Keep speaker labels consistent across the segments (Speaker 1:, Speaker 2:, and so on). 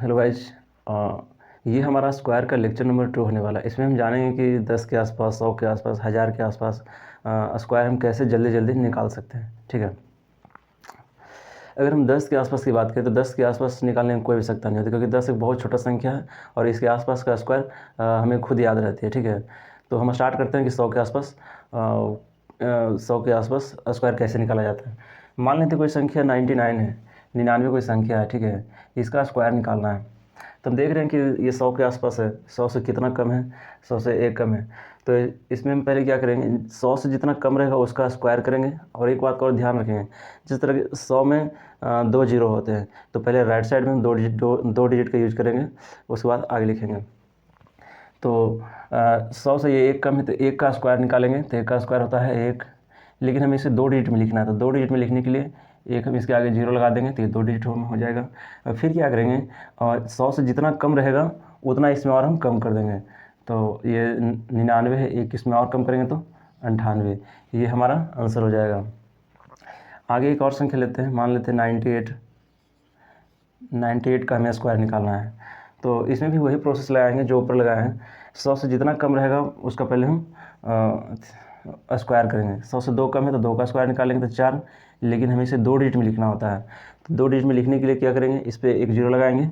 Speaker 1: Hello guys. ये हमारा square का लेक्चर नंबर 2 होने वाला है। इसमें हम जानेंगे कि 10 के आसपास, 100 के आसपास, 1000 के आसपास स्क्वायर हम कैसे जल्दी जल्दी निकाल सकते हैं। ठीक है, अगर हम 10 के आसपास की बात करें तो 10 के आसपास निकालने में कोई आवश्यकता नहीं होती, क्योंकि 10 एक बहुत छोटा संख्या है और इसके आसपास का स्क्वायर हमें खुद याद रहती है। ठीक है, तो हम स्टार्ट करते हैं कि 100 के आसपास 100 के आसपास स्क्वायर कैसे निकाला जाता है। मान लेते कोई संख्या 99 है, 99 कोई संख्या है। ठीक है, इसका स्क्वायर निकालना है। तो हम देख रहे हैं कि ये 100 के आसपास है, 100 से कितना कम है, 100 से एक कम है। तो इसमें हम पहले क्या करेंगे, 100 से जितना कम रहेगा उसका स्क्वायर करेंगे। और एक बात का और ध्यान रखेंगे, जिस तरह 100 में 2 जीरो होते हैं, तो पहले राइट साइड में दो डिजिट का यूज करेंगे, उसके बाद आगे लिखेंगे। तो 100 से ये एक कम है, तो एक का स्क्वायर निकालेंगे, तो एक का स्क्वायर होता है एक। लेकिन हमें इसे 2 डिजिट में लिखना है, तो 2 डिजिट में लिखने के लिए एक हम इसके आगे जीरो लगा देंगे, तो ये 2 डिजिट हो जाएगा। और फिर क्या करेंगे, और 100 से जितना कम रहेगा उतना इसमें और हम कम कर देंगे। तो ये 99 है, एक इसमें और कम करेंगे तो 98, ये हमारा आंसर हो जाएगा। आगे एक और संख्या लेते हैं, मान लेते हैं 98। 98 का हमें स्क्वायर निकालना है, तो इसमें भी वही प्रोसेस लगाएंगे जो ऊपर लगाए हैं। 100 से जितना कम रहेगा उसका पहले हम स्क्वायर करेंगे। 100 से 2 कम है तो 2 का स्क्वायर निकालेंगे तो 4, लेकिन हमें इसे 2 डिजिट में लिखना होता है। तो 2 डिजिट में लिखने के लिए क्या करेंगे, इस पर एक जीरो लगाएंगे,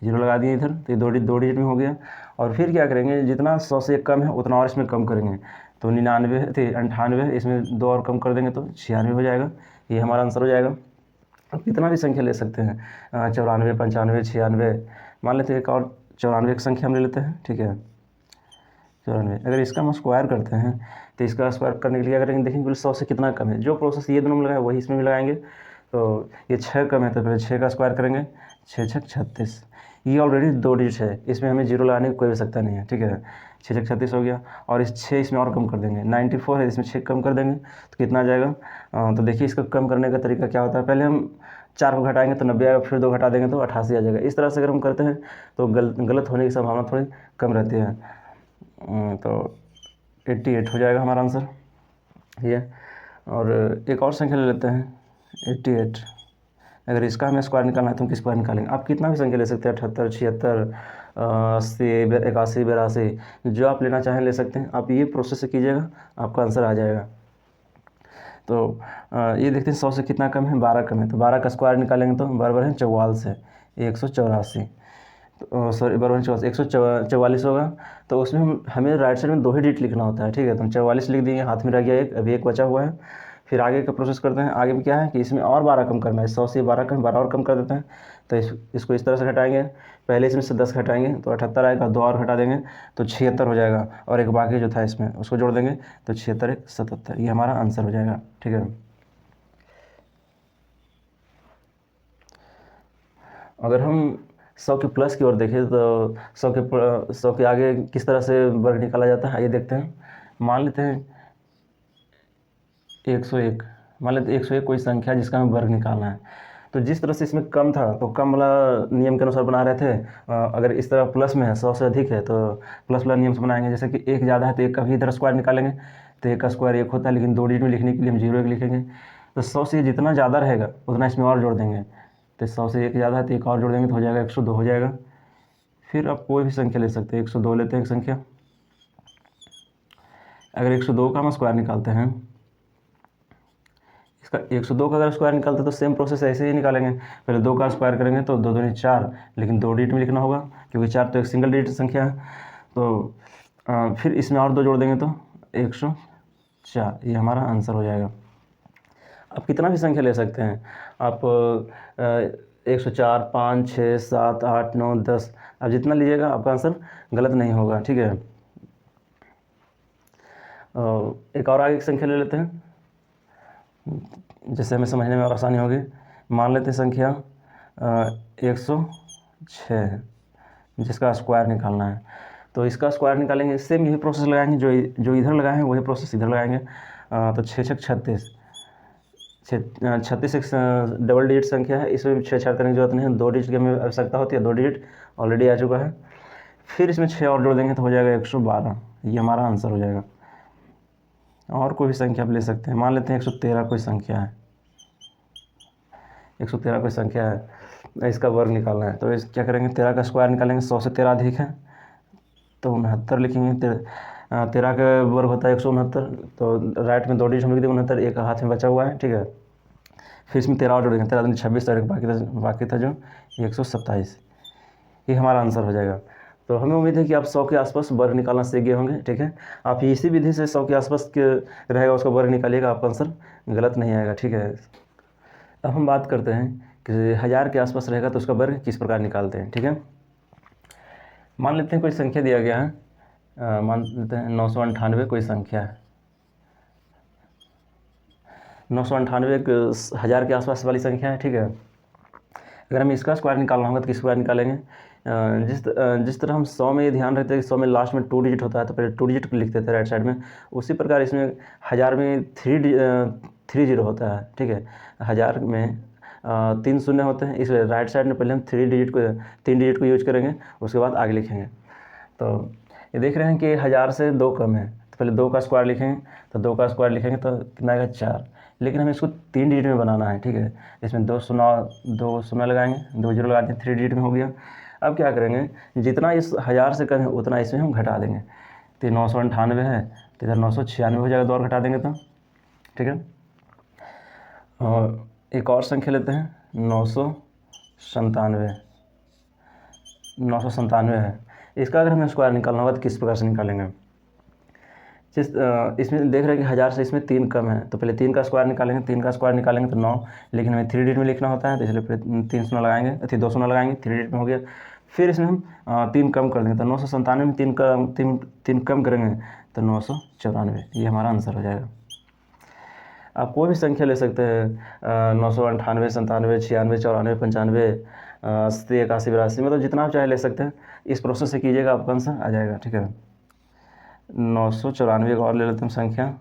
Speaker 1: जीरो लगा दिए इधर, तो ये 2 डिजिट में हो गया। और फिर क्या करेंगे, जितना 100 से कम है उतना और इसमें कम करेंगे। तो 99 थे, 98, इसमें 2 और कम कर देंगे तो 96 हो जाएगा, ये हमारा आंसर हो जाएगा। अब कितना भी संख्या ले सकते हैं, 94, 95, 96। मान लेते हैं एक और 94 की संख्या हम ले लेते हैं। ठीक है, 94, अगर इसका हम स्क्वायर करते हैं तो इसका स्क्वायर करने के लिए क्या करेंगे, देखेंगे 100 से कितना कम है। जो प्रोसेस ये दोनों में लगाए वही इसमें भी लगाएंगे। तो ये 6 कम है तो पहले 6 का स्क्वायर करेंगे, 6 छक 36। ये ऑलरेडी 2 डिजिट है, इसमें हमें जीरो लगाने की कोई आवश्यकता नहीं है। ठीक है, 6 छक 36 हो गया। और इस 6 इसमें और कम कर देंगे, 94 है, इसमें 6 कम कर देंगे तो कितना आ जाएगा। तो देखिए इसका कम करने का तरीका क्या होता है, पहले हम 4 को घटाएंगे तो 90 आएगा, फिर 2 घटा देंगे तो 88 आ जाएगा। इस तरह से अगर हम करते हैं तो गलत होने की संभावना थोड़ी कम रहती है। तो 88 हो जाएगा हमारा आंसर ये। और एक और संख्या ले लेते हैं 88। अगर इसका हमें स्क्वायर निकालना है तो हम किस स्क्वायर निकालेंगे। आप कितना भी संख्या ले सकते हैं, 78, 76, 80, 81, 82, जो आप लेना चाहें ले सकते हैं। आप ये प्रोसेस से कीजिएगा, आपका आंसर आ जाएगा। तो ये देखते हैं 100 से कितना कम है, 12 कम है, तो 12 का स्क्वायर निकालेंगे तो बराबर है 44 से 184। तो सॉरी, बराबर 144 होगा। तो उसमें हमें राइट साइड में 2 ही डिजिट लिखना होता है। ठीक है, तो हम 44 लिख दिए, हाथ में रह गया एक, अभी एक बचा हुआ है। फिर आगे का प्रोसेस करते हैं। आगे में क्या है कि इसमें और 12 कम करना है, 100 से 12 कम, 12 और कम कर देते हैं। तो इसको इस तरह से घटाएंगे, पहले इसमें से 10 घटाएंगे तो 78 आएगा, 2 और घटा देंगे तो 76 हो जाएगा। और एक बाकी जो था इसमें उसको जोड़ देंगे तो 76 1 77, ये हमारा आंसर हो जाएगा। ठीक है, अगर हम 100 के प्लस की ओर देखें तो 100 के आगे किस तरह से वर्ग निकाला जाता है, आइए देखते हैं। मान लेते हैं 101, मान लेते हैं 101 कोई संख्या जिसका हमें वर्ग निकालना है। तो जिस तरह से इसमें कम था तो कम वाला नियम के अनुसार बना रहे थे। अगर इस तरह प्लस में है, 100 से अधिक है, तो प्लस वाला नियम से बनाएंगे। जैसे कि एक ज़्यादा है तो एक का भी इधर स्क्वायर निकालेंगे, तो एक का स्क्वायर एक होता है, लेकिन 2 डिजिट में लिखने के लिए हम 0 एक लिखेंगे। तो 100 से जितना ज़्यादा रहेगा उतना इसमें और जोड़ देंगे। तो 100 से एक ज़्यादा है तो एक और जोड़ देंगे तो हो जाएगा 102 हो जाएगा। फिर आप कोई भी संख्या ले सकते हैं, 102 लेते हैं एक संख्या। अगर 102 का हम स्क्वायर निकालते हैं, इसका 102 का अगर स्क्वायर निकालते हैं तो सेम प्रोसेस ऐसे ही निकालेंगे। पहले 2 का स्क्वायर करेंगे तो 2 दूनी 4, लेकिन 2 डिजिट में लिखना होगा क्योंकि 4 तो एक सिंगल डिजिट संख्या है। तो फिर इसमें और 2 जोड़ देंगे तो 104, ये हमारा आंसर हो जाएगा। आप कितना भी संख्या ले सकते हैं, आप 104, 5, 6, 7, 8, 9, 10, आप जितना लीजिएगा आपका आंसर गलत नहीं होगा। ठीक है, एक और आगे की संख्या ले लेते हैं जिससे हमें समझने में और आसानी होगी। मान लेते हैं संख्या 106 है जिसका स्क्वायर निकालना है। तो इसका स्क्वायर निकालेंगे, सेम यही प्रोसेस लगाएंगे जो इधर लगाए हैं वही प्रोसेस इधर लगाएंगे। तो 6 छक 36, 36 एक डबल डिजिट संख्या है, इसमें 6 छाड़ करने की जरूरत नहीं है, 2 डिजिट की हमें आवश्यकता होती है, 2 डिजिट ऑलरेडी आ चुका है। फिर इसमें 6 और जोड़ देंगे तो हो जाएगा 112, ये हमारा आंसर हो जाएगा। और कोई भी संख्या आप ले सकते हैं, मान लेते हैं 113 कोई संख्या है, 113 कोई संख्या है। इसका वर्ग निकालना है। तो इस क्या करेंगे, 13 का स्क्वायर निकालेंगे, 100 से 13 अधिक है तो 69 लिखेंगे। 13 का वर्ग होता है 169, तो राइट में 2 डिजिट हम लिख देंगे 69, एक हाथ में बचा हुआ है, ठीक है। फिर इसमें 13 और जोड़ेंगे, 13 दिन 26 तारीख बाकी था जो 127, ये हमारा आंसर हो जाएगा। तो हमें उम्मीद है कि आप 100 के आसपास वर्ग निकालना सीख गए होंगे, ठीक है। आप इसी विधि से 100 के आसपास के रहेगा उसका वर्ग निकालिएगा, आपका आंसर गलत नहीं आएगा, ठीक है। अब हम बात करते हैं कि 1000 के आसपास रहेगा तो उसका वर्ग किस प्रकार निकालते हैं, ठीक है। मान लेते हैं कोई संख्या दिया गया है, मान लेते हैं 998 कोई संख्या है। 998 एक 1000 के आसपास वाली संख्या है, ठीक है। अगर हमें इसका स्क्वायर निकालना होगा तो किस स्क्वायर निकालेंगे। जिस तरह हम 100 में ये ध्यान रखते हैं कि 100 में लास्ट में 2 डिजिट होता है तो पहले 2 डिजिट लिख देते हैं राइट साइड में, उसी प्रकार इसमें 1000 में 3 जीरो होता है, ठीक है। 1000 में 3 शून्य होते हैं, इसलिए राइट साइड में पहले हम 3 डिजिट को यूज करेंगे, उसके बाद आगे लिखेंगे। तो ये देख रहे हैं कि 1000 से 2 कम है तो पहले 2 का स्क्वायर लिखेंगे, तो 2 का स्क्वायर लिखेंगे तो कितना आएगा 4, लेकिन हमें इसको 3 डिजिट में बनाना है, ठीक है। इसमें 2 शून्य लगाएंगे, 2 जीरो लगा देंगे, 3 डिजिट में हो गया। अब क्या करेंगे, जितना इस 1000 से कम है उतना इसमें हम घटा देंगे। तो 998 है तो इधर 996 हो जाएगा, 2 और घटा देंगे तो, ठीक है। और एक और संख्या लेते हैं 997 है। इसका अगर हमें स्क्वायर निकालना होगा तो किस प्रकार से निकालेंगे। इसमें देख रहे हैं कि 1000 से इसमें 3 कम है तो पहले 3 का स्क्वायर निकालेंगे, 3 का स्क्वायर निकालेंगे तो 9, लेकिन हमें 3 डिजिट में लिखना होता है तो इसलिए फिर 3 शून्य लगाएंगे, 2 शून्य लगाएंगे, 3 डिजिट में हो गया। फिर इसमें हम 3 कम कर देंगे तो 997 में 3 कम करेंगे तो 994, ये हमारा आंसर हो जाएगा। आप कोई भी संख्या ले सकते हैं, 998, 97, 96, 94, 95, 80, 81, 82, मतलब जितना आप चाहे ले सकते हैं। इस प्रोसेस से कीजिएगा आपका आंसर आ जाएगा, ठीक है। 994 का और ले लेते हैं संख्या,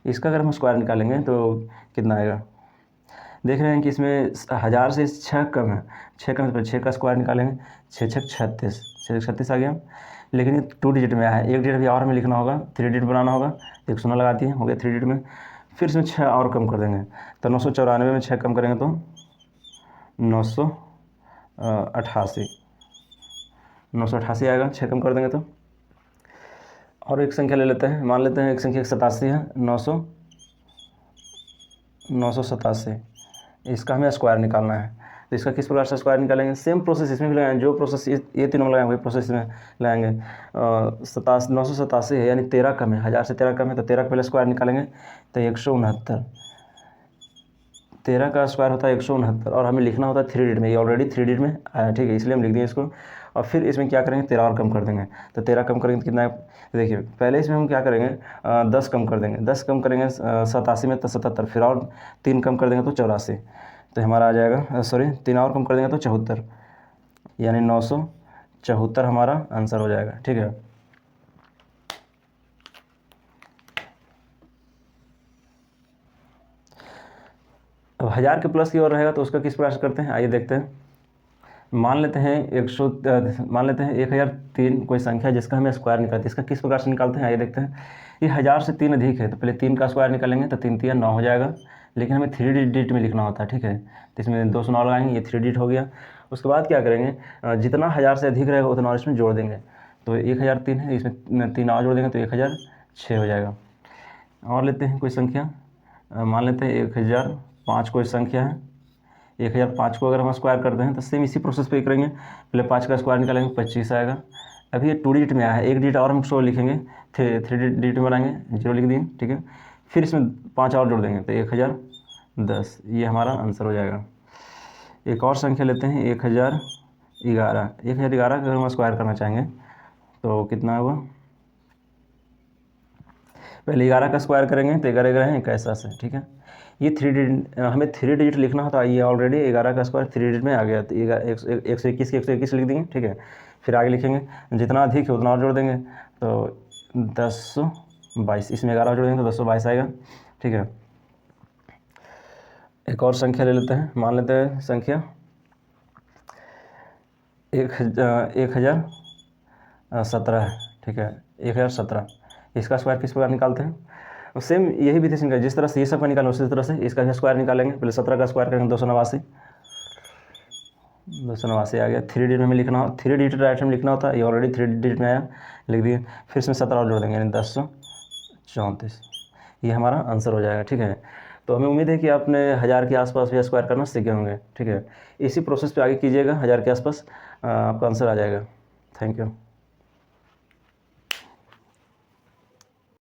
Speaker 1: इसका अगर हम स्क्वायर निकालेंगे तो कितना आएगा। देख रहे हैं कि इसमें 1000 से 6 कम है, 6 कम है तो 6 का स्क्वायर निकालेंगे, 6 6 36, 6 36 आ गया। लेकिन ये 2 डिजिट में आया है, 1 डिजिट भी और हमें लिखना होगा, 3 डिजिट बनाना होगा, 1 शून्य लगा दिए, हो गया 3 डिजिट में। फिर इसमें 6 और कम कर देंगे तो 994 में 6 कम करेंगे तो 988 आएगा, 6 कम कर देंगे तो। और एक संख्या ले लेते हैं, मान लेते हैं एक संख्या 87 है, 987, इसका हमें स्क्वायर निकालना है। तो इसका किस प्रकार से स्क्वायर निकालेंगे, सेम प्रोसेस इसमें भी लगाएंगे, जो प्रोसेस ये तीनों में लगाएंगे वही प्रोसेस में लगाएंगे। 987 है यानी 13 कम है, 1000 से 13 कम है तो 13 का पहले स्क्वायर निकालेंगे तो 169, 13 का स्क्वायर होता है 169 और हमें लिखना होता है 3 डिजिट में, ये ऑलरेडी 3 डिजिट में आया, ठीक है, इसलिए हम लिख देंगे इसको। और फिर इसमें क्या करेंगे, 13 और कम कर देंगे तो 13 कम करेंगे तो कितना है, देखिए पहले इसमें हम क्या करेंगे, 10 कम कर देंगे, 10 कम करेंगे 87 में तो 77, फिर और 3 कम कर देंगे तो 84, तो हमारा आ जाएगा, 3 और कम कर देंगे तो 74, यानी 974 हमारा आंसर हो जाएगा, ठीक है। अब 1000 के प्लस की ओर रहेगा तो उसका किस प्रकार से करते हैं, आइए देखते हैं। मान लेते हैं 1003 कोई संख्या जिसका हमें स्क्वायर निकालते हैं, इसका किस प्रकार से निकालते हैं आइए देखते हैं। ये 1000 से 3 अधिक है तो पहले 3 का स्क्वायर निकालेंगे तो 3 3 9 हो जाएगा, लेकिन हमें 3 डिजिट में लिखना होता है, ठीक है। तो इसमें 2 9 लगाएंगे, ये 3 डिजिट हो गया। उसके बाद क्या करेंगे, जितना 1000 से अधिक रहेगा उतना और इसमें जोड़ देंगे, तो 1003 है, इसमें 3 और जोड़ देंगे तो 1006 हो जाएगा। और लेते हैं कोई संख्या, मान लेते हैं 1005 कोई संख्या है। 1005 को अगर हम स्क्वायर करते हैं तो सेम इसी प्रोसेस पे करेंगे, पहले 5 का स्क्वायर निकालेंगे 25 आएगा। अभी ये 2 डिजिट में आया है, 1 डिजिट और हम 100 लिखेंगे, 3 डिजिट में बनाएंगे, 0 लिख दिए, ठीक है। फिर इसमें 5 और जोड़ देंगे तो 1010, ये हमारा आंसर हो जाएगा। एक और संख्या लेते हैं 1011 का अगर हम स्क्वायर करना चाहेंगे तो कितना होगा, पहले 11 का स्क्वायर करेंगे तो 11 11 है 81 से, ठीक है। ये 3 डिजिट, हमें 3 डिजिट लिखना होता है, ये ऑलरेडी 11 का स्क्वायर 3 डिजिट में आ गया तो 121 के 121 लिख देंगे, ठीक है। फिर आगे लिखेंगे, जितना अधिक है उतना और जोड़ देंगे तो 1022, इसमें 11 जोड़ देंगे तो 1022 आएगा, ठीक है। एक और संख्या ले लेते हैं, मान लेते हैं संख्या 1017 है, ठीक है, 1017, इसका स्क्वायर किस प्रकार निकालते हैं। सेम यही विधि से निकाल, जिस तरह से ये सब का निकालें उसी तरह से इसका भी स्क्वायर निकालेंगे। पहले 17 का स्क्वायर करेंगे 289, 289 आ गया। 3 डिजिट में हमें लिखना हो, 3 डिजिट राइट में लिखना होता है, ये ऑलरेडी 3 डिजिट में आया, लिख दिए। फिर इसमें 17 और जोड़ देंगे, यानी 1034, ये हमारा आंसर हो जाएगा। ठीक है, तो हमें उम्मीद है कि आपने 1000 के आसपास भी स्क्वायर करना सीखे होंगे। ठीक है, इसी प्रोसेस पे आगे कीजिएगा, 1000 के आसपास आपका आंसर आ जाएगा। Thank you.